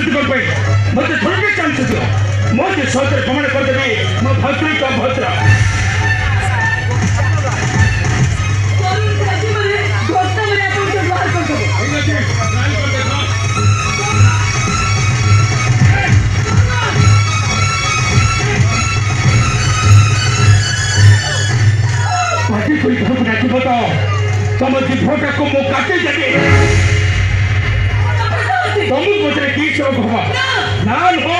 जीवन मत थोड़े चांस दियो मोदी सौतर प्रमाण करदेवी मो भद्री का भद्रा कोई घर डाक बताओ तुम जीभटा को मु काटे देवी तुम मुझे की शोक हवा नाल हो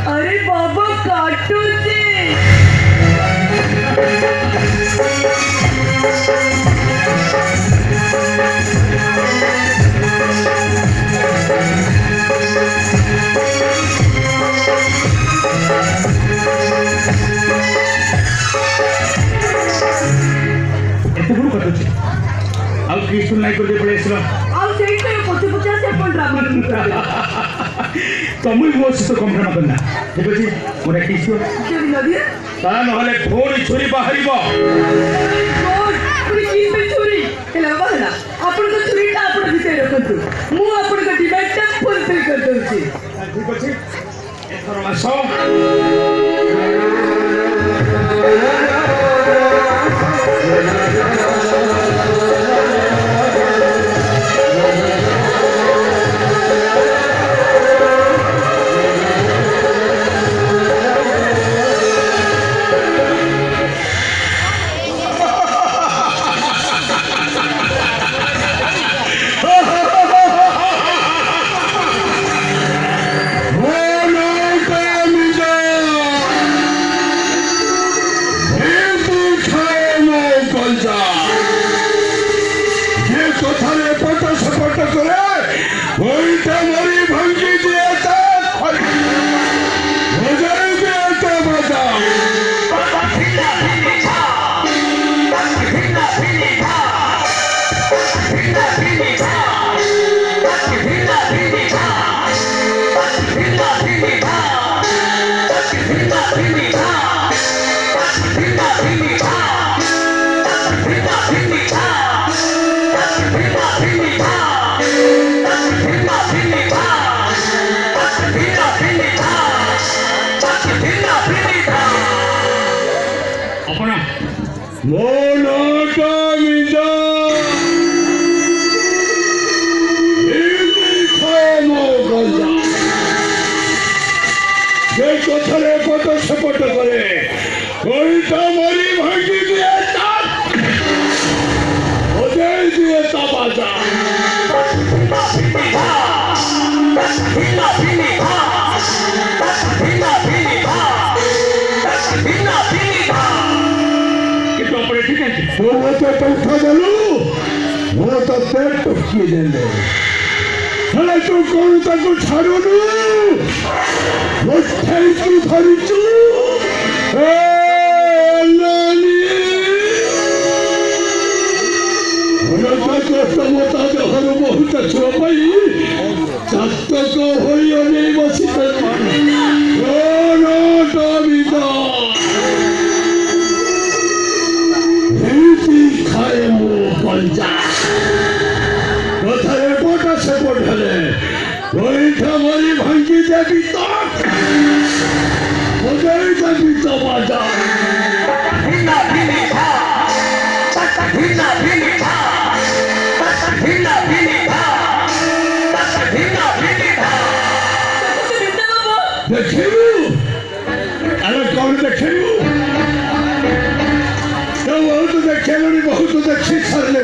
अरे बाबा काटू जी कृष्ण नायक पड़े तुम मो सहित कंप्लेन करना ठीक अच्छे मोटा कृष्ण फोड़ी छुरी बाहर ठीक अच्छे सपोर्ट करे कोई तो मरी भागी दिए दिए बाजा वो तो उठा देलू वो तो पेट टपकी देले हेले तू कौन ताको छाड़ुनु वो ठेकी धरिचु ए नानी ओना तो मोता हर बहुत छुआ पाई चातक होई अने बसी ओ नो तो बिदा खाए मो पंजा कथारे पोटा से पोटले गोईठा मरी भांगी देवी तक बजाई देवी तो बाजा भिन्ना भिन्नी था भिन्ना भिन्नी था भिन्ना भिन्नी था भिन्ना भिन्नी था देखियो अरे कौन देखियो बहुत देखी सारे